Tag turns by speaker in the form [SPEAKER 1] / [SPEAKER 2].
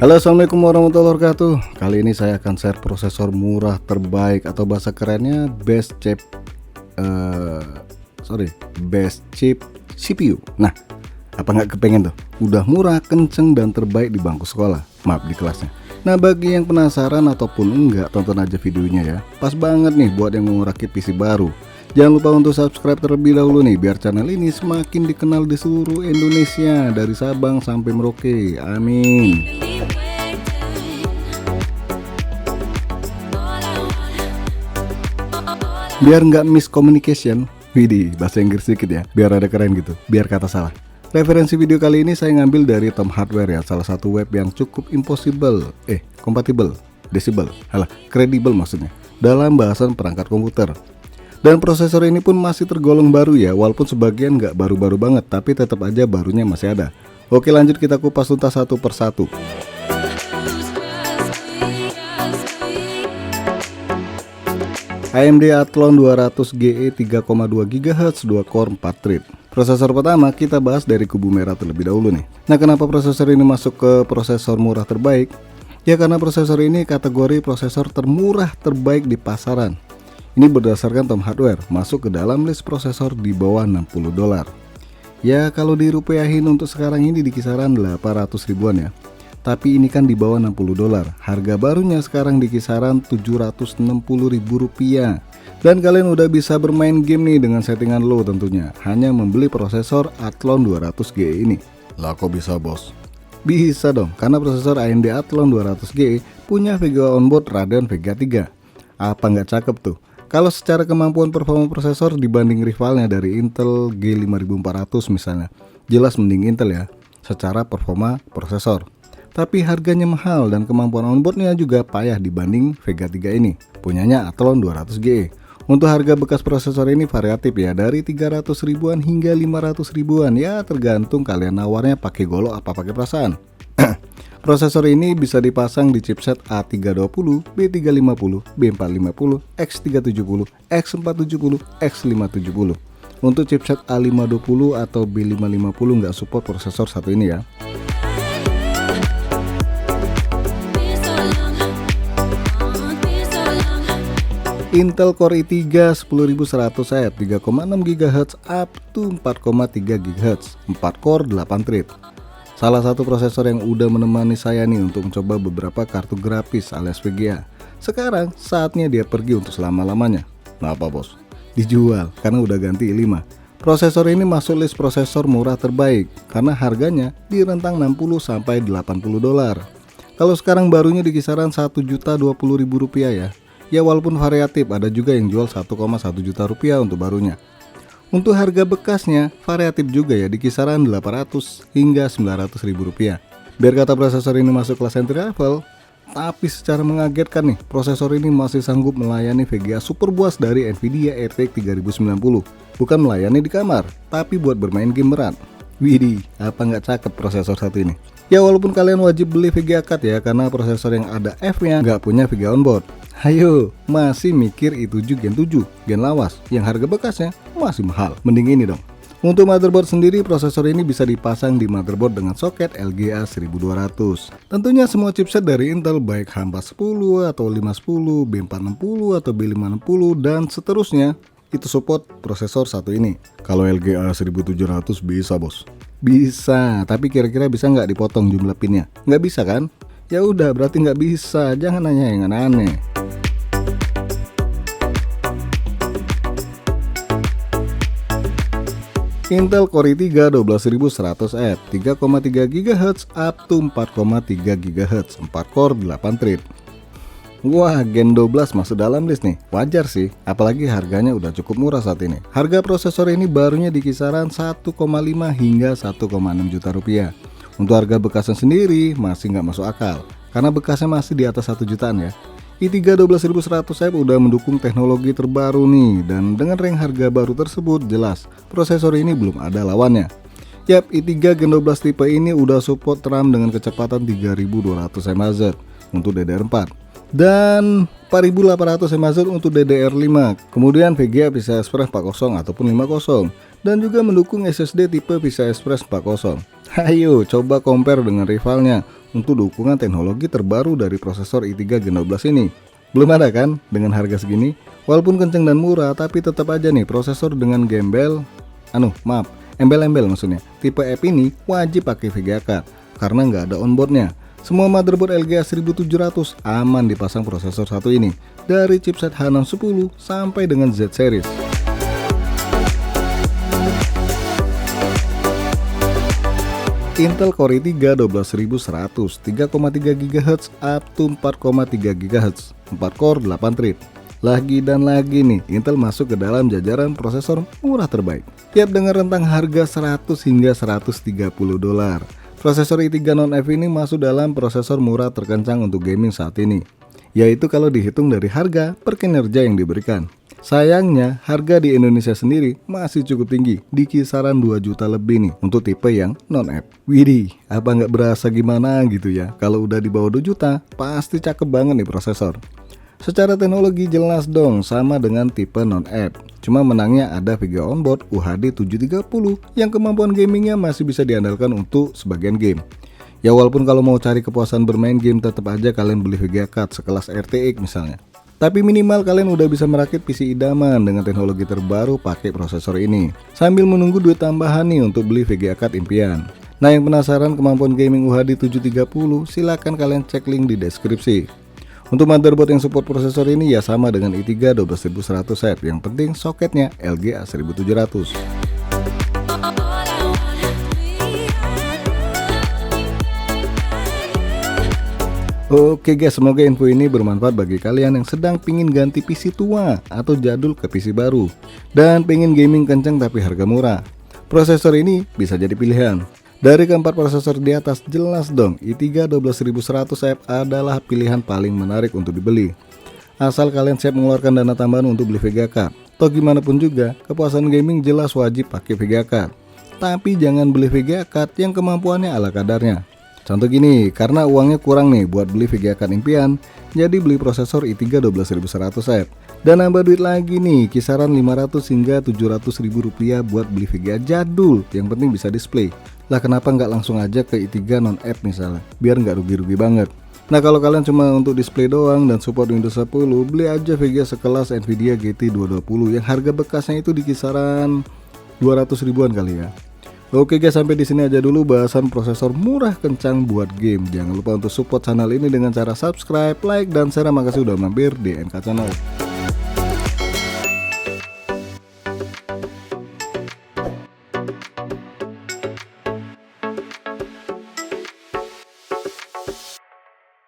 [SPEAKER 1] Halo, assalamualaikum warahmatullahi wabarakatuh. Kali ini saya akan share prosesor murah terbaik atau bahasa kerennya best chip best chip CPU. Nah, apa nggak kepengen tuh? Udah murah, kenceng, dan terbaik di bangku sekolah. Maaf, di kelasnya. Nah, bagi yang penasaran ataupun enggak, tonton aja videonya ya. Pas banget nih buat yang mau rakit PC baru. Jangan lupa untuk subscribe terlebih dahulu nih, biar channel ini semakin dikenal di seluruh Indonesia, dari Sabang sampai Merauke. Amin. Biar nggak miscommunication, widih, bahasa Inggris sedikit ya, biar ada keren gitu, biar kata salah. Referensi video kali ini saya ngambil dari Tom Hardware ya, salah satu web yang cukup compatible, kredibel maksudnya, dalam bahasan perangkat komputer. Dan prosesor ini pun masih tergolong baru ya, walaupun sebagian nggak baru-baru banget, tapi tetap aja barunya masih ada. Oke, lanjut kita kupas tuntas satu persatu. AMD Athlon 200 GE 3,2 GHz 2 core 4 thread. Prosesor pertama kita bahas dari kubu merah terlebih dahulu nih. Nah, kenapa prosesor ini masuk ke prosesor murah terbaik? Ya karena prosesor ini kategori prosesor termurah terbaik di pasaran. Ini berdasarkan Tom Hardware, masuk ke dalam list prosesor di bawah $60. Ya kalau dirupiahin untuk sekarang ini di kisaran 800 ribuan ya. Tapi ini kan di bawah $60. Harga barunya sekarang di kisaran Rp760.000. Dan kalian udah bisa bermain game nih dengan settingan low tentunya, hanya membeli prosesor Athlon 200 GE ini. Lah kok bisa bos? Bisa dong, karena prosesor AMD Athlon 200 GE punya VGA onboard Radeon Vega 3. Apa nggak cakep tuh? Kalau secara kemampuan performa prosesor dibanding rivalnya dari Intel G5400 misalnya, jelas mending Intel ya, secara performa prosesor. Tapi harganya mahal dan kemampuan onboardnya juga payah dibanding Vega 3 ini, punyanya Athlon 200 GE. Untuk harga bekas prosesor ini variatif ya, dari 300 ribuan hingga 500 ribuan, ya tergantung kalian nawarnya pakai golok apa pakai perasaan. Prosesor ini bisa dipasang di chipset A320, B350, B450, X370, X470, X570. Untuk chipset A520 atau B550 nggak support prosesor satu ini ya. Intel Core i3 10100F 3,6 GHz up to 4,3 GHz 4 core 8 thread. Salah satu prosesor yang udah menemani saya nih untuk mencoba beberapa kartu grafis alias VGA. Sekarang saatnya dia pergi untuk selama-lamanya. Nah apa bos? Dijual karena udah ganti i5. Prosesor ini masuk list prosesor murah terbaik karena harganya di rentang 60 sampai $80. Kalau sekarang barunya di kisaran Rp1.020.000 ya. Ya walaupun variatif, ada juga yang jual 1,1 juta rupiah untuk barunya. Untuk harga bekasnya variatif juga ya, di kisaran 800 hingga 900 ribu rupiah. Biar kata prosesor ini masuk kelas entry level, tapi secara mengagetkan nih, prosesor ini masih sanggup melayani VGA super buas dari Nvidia RTX 3090. Bukan melayani di kamar, tapi buat bermain game berat. Widih, apa nggak cakep prosesor satu ini? Ya walaupun kalian wajib beli VGA card ya, karena prosesor yang ada F-nya nggak punya VGA onboard. Hayo, masih mikir i7 Gen 7, Gen lawas, yang harga bekasnya masih mahal. Mending ini dong. Untuk motherboard sendiri, prosesor ini bisa dipasang di motherboard dengan soket LGA 1200. Tentunya semua chipset dari Intel, baik H410 atau 510, B460 atau B560 dan seterusnya, itu support prosesor satu ini. Kalau LGA 1700 bisa bos. Bisa, tapi kira-kira bisa nggak dipotong jumlah pinnya? Nggak bisa kan? Ya udah, berarti nggak bisa. Jangan nanya yang aneh-aneh. Intel Core i3 12100F 3,3 GHz up to 4,3 GHz 4 core 8 thread. Wah, Gen 12 masuk dalam list nih. Wajar sih, apalagi harganya udah cukup murah saat ini. Harga prosesor ini barunya di kisaran 1,5 hingga 1,6 juta rupiah. Untuk harga bekasnya sendiri masih nggak masuk akal, karena bekasnya masih di atas 1 jutaan ya. i3 12100F udah mendukung teknologi terbaru nih, dan dengan rank harga baru tersebut jelas prosesor ini belum ada lawannya. Yap, i3 Gen 12 tipe ini udah support RAM dengan kecepatan 3200 mHz untuk DDR4 dan 4800 mHz untuk DDR5. Kemudian VGA PCI Express 40 ataupun 50 dan juga mendukung SSD tipe PCI Express 40. Ayo coba compare dengan rivalnya untuk dukungan teknologi terbaru dari prosesor i3 Gen 12 ini. Belum ada kan dengan harga segini? Walaupun kenceng dan murah, tapi tetap aja nih prosesor dengan embel-embel maksudnya. Tipe F ini wajib pakai VGA card karena nggak ada onboardnya. Semua motherboard LGA 1700 aman dipasang prosesor satu ini, dari chipset H610 sampai dengan Z series. Intel Core i3 12100 3,3 GHz up to 4,3 GHz 4 core 8 thread. Lagi dan lagi nih Intel masuk ke dalam jajaran prosesor murah terbaik. Yap, dengan rentang harga 100 hingga 130 dolar. Prosesor i3 non-F ini masuk dalam prosesor murah terkencang untuk gaming saat ini, yaitu kalau dihitung dari harga per kinerja yang diberikan. Sayangnya harga di Indonesia sendiri masih cukup tinggi, di kisaran 2 juta lebih nih untuk tipe yang non-F. Widih, apa nggak berasa gimana gitu ya? Kalau udah di bawah 2 juta pasti cakep banget nih prosesor. Secara teknologi jelas dong sama dengan tipe non-F. Cuma menangnya ada VGA onboard UHD 730 yang kemampuan gamingnya masih bisa diandalkan untuk sebagian game. Ya walaupun kalau mau cari kepuasan bermain game tetap aja kalian beli VGA card sekelas RTX misalnya. Tapi minimal kalian udah bisa merakit PC idaman dengan teknologi terbaru pakai prosesor ini, sambil menunggu duit tambahan nih untuk beli VGA card impian. Nah, yang penasaran kemampuan gaming UHD 730 silahkan kalian cek link di deskripsi. Untuk motherboard yang support prosesor ini ya sama dengan i3 12100 yang penting soketnya LGA 1700. Oke guys, semoga info ini bermanfaat bagi kalian yang sedang pingin ganti PC tua atau jadul ke PC baru dan pengen gaming kenceng tapi harga murah. Prosesor ini bisa jadi pilihan. Dari keempat prosesor di atas jelas dong i3 12100F adalah pilihan paling menarik untuk dibeli. Asal kalian siap mengeluarkan dana tambahan untuk beli VGA card. Toh gimana pun juga kepuasan gaming jelas wajib pakai VGA card. Tapi jangan beli VGA card yang kemampuannya ala kadarnya. Contoh gini, karena uangnya kurang nih buat beli VGA card impian, jadi beli prosesor i3 12100F dan nambah duit lagi nih kisaran 500 hingga 700 ribu rupiah buat beli VGA jadul yang penting bisa display. Lah kenapa nggak langsung aja ke i3 non-F misalnya, biar nggak rugi-rugi banget. Nah kalau kalian cuma untuk display doang dan support Windows 10, beli aja VGA sekelas Nvidia GT 220 yang harga bekasnya itu di kisaran 200 ribuan kali ya. Oke guys, sampai di sini aja dulu bahasan prosesor murah kencang buat game. Jangan lupa untuk support channel ini dengan cara subscribe, like, dan share. Makasih udah mampir di NK Channel.